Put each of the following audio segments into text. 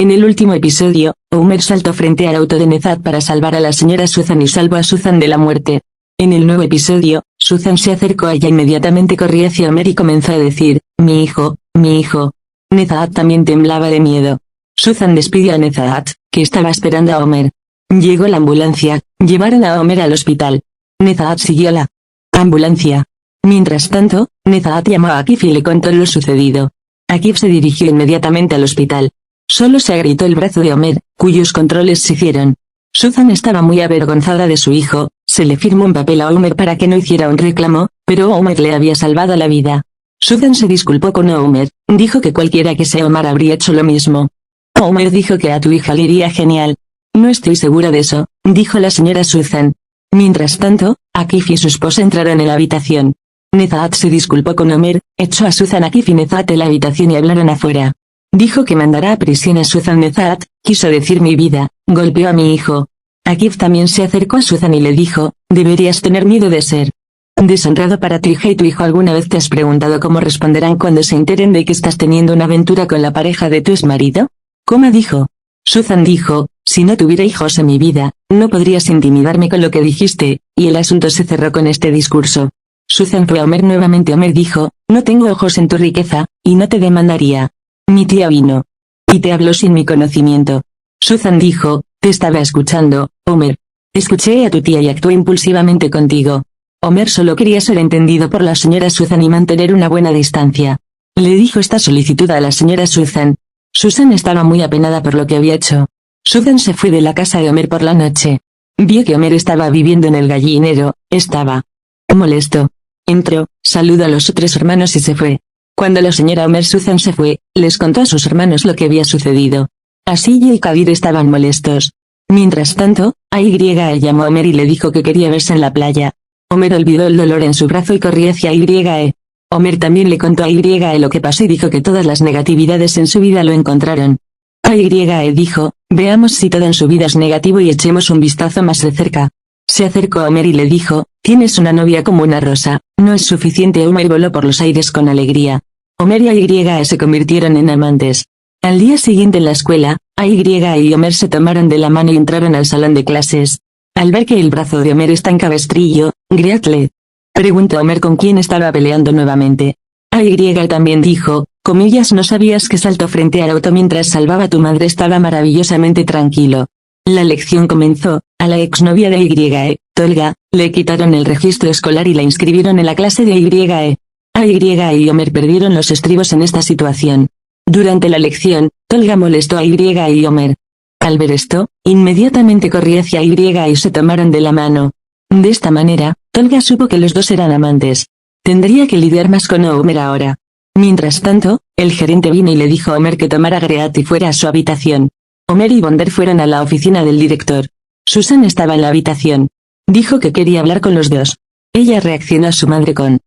En el último episodio, Homer saltó frente al auto de Nezahat para salvar a la señora Susan y salvó a Susan de la muerte. En el nuevo episodio, Susan se acercó a ella e inmediatamente corrió hacia Homer y comenzó a decir, mi hijo, mi hijo. Nezahat también temblaba de miedo. Susan despidió a Nezahat, que estaba esperando a Homer. Llegó la ambulancia, llevaron a Homer al hospital. Nezahat siguió la ambulancia. Mientras tanto, Nezahat llamó a Akif y le contó lo sucedido. Akif se dirigió inmediatamente al hospital. Solo se agrietó el brazo de Homer, cuyos controles se hicieron. Susan estaba muy avergonzada de su hijo, se le firmó un papel a Homer para que no hiciera un reclamo, pero Homer le había salvado la vida. Susan se disculpó con Homer, dijo que cualquiera que sea Homer habría hecho lo mismo. Homer dijo que a tu hija le iría genial. No estoy segura de eso, dijo la señora Susan. Mientras tanto, Akif y su esposa entraron en la habitación. Nezahat se disculpó con Homer, echó a Susan, Akif y Nezahat en la habitación y hablaron afuera. Dijo que mandará a prisión a Susan. Nezahat, quiso decir mi vida, golpeó a mi hijo. Akif también se acercó a Susan y le dijo, deberías tener miedo de ser deshonrado para tu hija y tu hijo. ¿Alguna vez te has preguntado cómo responderán cuando se enteren de que estás teniendo una aventura con la pareja de tu exmarido? ¿Cómo dijo? Susan dijo, si no tuviera hijos en mi vida, no podrías intimidarme con lo que dijiste, y el asunto se cerró con este discurso. Susan fue a Homer nuevamente. Homer dijo, no tengo ojos en tu riqueza, y no te demandaría. Mi tía vino y te habló sin mi conocimiento. Susan dijo, te estaba escuchando, Homer. Escuché a tu tía y actué impulsivamente contigo. Homer solo quería ser entendido por la señora Susan y mantener una buena distancia. Le dijo esta solicitud a la señora Susan. Susan estaba muy apenada por lo que había hecho. Susan se fue de la casa de Homer por la noche. Vio que Homer estaba viviendo en el gallinero, estaba molesto. Entró, saludó a los otros hermanos y se fue. Cuando la señora Homer Susan se fue, les contó a sus hermanos lo que había sucedido. Asilla y Kadir estaban molestos. Mientras tanto, AY llamó a Homer y le dijo que quería verse en la playa. Homer olvidó el dolor en su brazo y corrió hacia AY. Homer también le contó a AY lo que pasó y dijo que todas las negatividades en su vida lo encontraron. AY dijo, veamos si todo en su vida es negativo y echemos un vistazo más de cerca. Se acercó a Homer y le dijo, tienes una novia como una rosa, no es suficiente. Homer voló por los aires con alegría. Homer y AY se convirtieron en amantes. Al día siguiente en la escuela, AY y Homer se tomaron de la mano y entraron al salón de clases. Al ver que el brazo de Homer está en cabestrillo, Gretel preguntó a Homer con quién estaba peleando nuevamente. AY también dijo, comillas, no sabías que saltó frente al auto mientras salvaba a tu madre. Estaba maravillosamente tranquilo. La lección comenzó. A la exnovia de AY, Tolga, le quitaron el registro escolar y la inscribieron en la clase de AY. AY y Homer perdieron los estribos en esta situación. Durante la lección, Tolga molestó a AY y Homer. Al ver esto, inmediatamente corrió hacia AY y se tomaron de la mano. De esta manera, Tolga supo que los dos eran amantes. Tendría que lidiar más con Homer ahora. Mientras tanto, el gerente vino y le dijo a Homer que tomara a Great y fuera a su habitación. Homer y Bonder fueron a la oficina del director. Susan estaba en la habitación. Dijo que quería hablar con los dos. Ella reaccionó a su madre con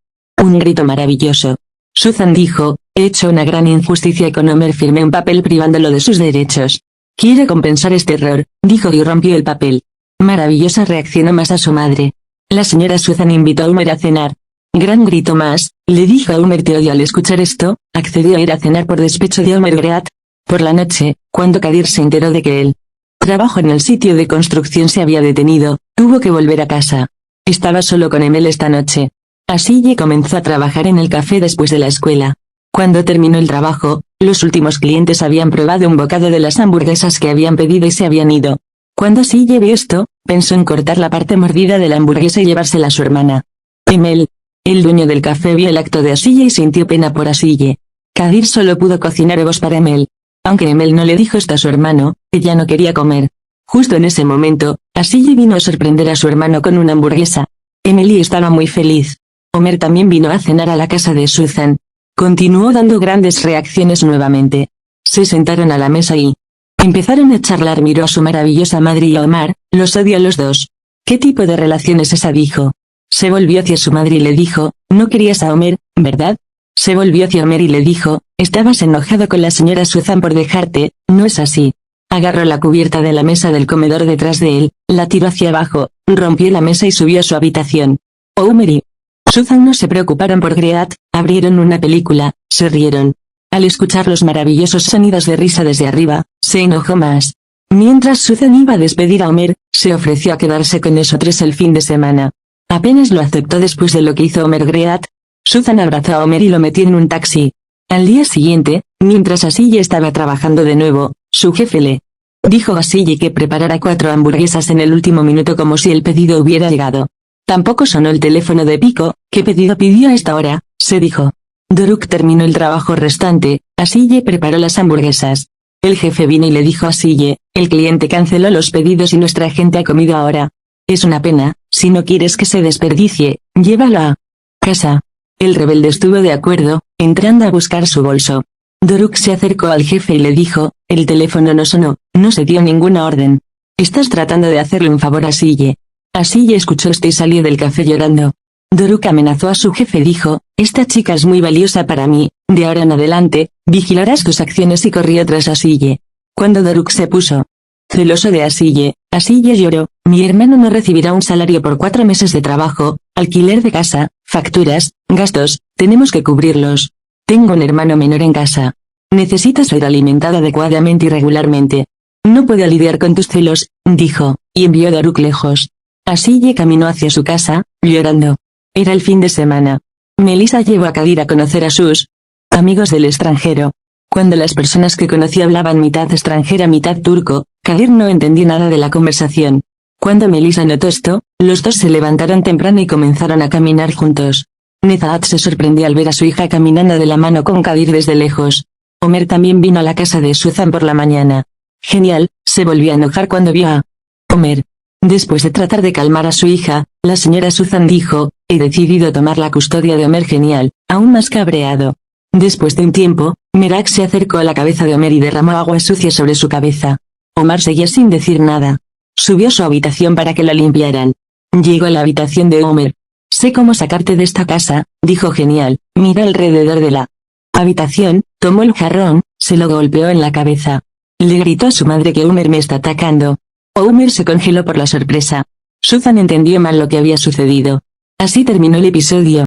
un grito maravilloso. Susan dijo, he hecho una gran injusticia con Homer. Firmé un papel privándolo de sus derechos. Quiere compensar este error, dijo y rompió el papel. Maravillosa, reaccionó más a su madre. La señora Susan invitó a Homer a cenar. Gran grito más, le dijo a Homer, te odio. Al escuchar esto, accedió a ir a cenar por despecho de Homer. Great. Por la noche, cuando Kadir se enteró de que el trabajo en el sitio de construcción se había detenido, tuvo que volver a casa. Estaba solo con Emel esta noche. Así comenzó a trabajar en el café después de la escuela. Cuando terminó el trabajo, los últimos clientes habían probado un bocado de las hamburguesas que habían pedido y se habían ido. Cuando Asille vio esto, pensó en cortar la parte mordida de la hamburguesa y llevársela a su hermana. Emel, el dueño del café, vio el acto de Asille y sintió pena por Asille. Kadir solo pudo cocinar huevos para Emel. Aunque Emel no le dijo esto a su hermano, ella no quería comer. Justo en ese momento, Asille vino a sorprender a su hermano con una hamburguesa. Emily estaba muy feliz. Homer también vino a cenar a la casa de Susan. Continuó dando grandes reacciones nuevamente. Se sentaron a la mesa y empezaron a charlar. Miró a su maravillosa madre y a Omar, los odio a los dos. ¿Qué tipo de relación es esa?, dijo. Se volvió hacia su madre y le dijo, no querías a Homer, ¿verdad? Se volvió hacia Homer y le dijo, estabas enojado con la señora Susan por dejarte, ¿no es así? Agarró la cubierta de la mesa del comedor detrás de él, la tiró hacia abajo, rompió la mesa y subió a su habitación. Homer y Susan no se preocuparon por Great, abrieron una película, se rieron. Al escuchar los maravillosos sonidos de risa desde arriba, se enojó más. Mientras Susan iba a despedir a Homer, se ofreció a quedarse con nosotros el fin de semana. Apenas lo aceptó después de lo que hizo Homer Great. Susan abrazó a Homer y lo metió en un taxi. Al día siguiente, mientras Asille estaba trabajando de nuevo, su jefe le dijo a Asille que preparara 4 hamburguesas en el último minuto como si el pedido hubiera llegado. Tampoco sonó el teléfono de Pico. ¿Qué pedido pidió a esta hora?, se dijo. Doruk terminó el trabajo restante, Asille preparó las hamburguesas. El jefe vino y le dijo a Asille, el cliente canceló los pedidos y nuestra gente ha comido ahora. Es una pena, si no quieres que se desperdicie, llévalo a casa. El rebelde estuvo de acuerdo, entrando a buscar su bolso. Doruk se acercó al jefe y le dijo, el teléfono no sonó, no se dio ninguna orden. Estás tratando de hacerle un favor a Asille. Asille escuchó esto y salió del café llorando. Doruk amenazó a su jefe y dijo, esta chica es muy valiosa para mí, de ahora en adelante, vigilarás tus acciones y corrió tras Asille. Cuando Doruk se puso celoso de Asille lloró, mi hermano no recibirá un salario por 4 meses de trabajo, alquiler de casa, facturas, gastos, tenemos que cubrirlos. Tengo un hermano menor en casa. Necesita ser alimentado adecuadamente y regularmente. No puedo lidiar con tus celos, dijo, y envió a Doruk lejos. Asille caminó hacia su casa, llorando. Era el fin de semana. Melissa llevó a Kadir a conocer a sus amigos del extranjero. Cuando las personas que conocí hablaban mitad extranjera mitad turco, Kadir no entendía nada de la conversación. Cuando Melissa notó esto, los dos se levantaron temprano y comenzaron a caminar juntos. Nezahat se sorprendió al ver a su hija caminando de la mano con Kadir desde lejos. Homer también vino a la casa de Susan por la mañana. Genial, se volvió a enojar cuando vio a Homer. Después de tratar de calmar a su hija, la señora Susan dijo, he decidido tomar la custodia de Homer. Genial, aún más cabreado. Después de un tiempo, Merak se acercó a la cabeza de Homer y derramó agua sucia sobre su cabeza. Homer seguía sin decir nada. Subió a su habitación para que la limpiaran. Llegó a la habitación de Homer. Sé cómo sacarte de esta casa, dijo Genial, mira alrededor de la habitación, tomó el jarrón, se lo golpeó en la cabeza. Le gritó a su madre que Homer me está atacando. Homer se congeló por la sorpresa. Susan entendió mal lo que había sucedido. Así terminó el episodio.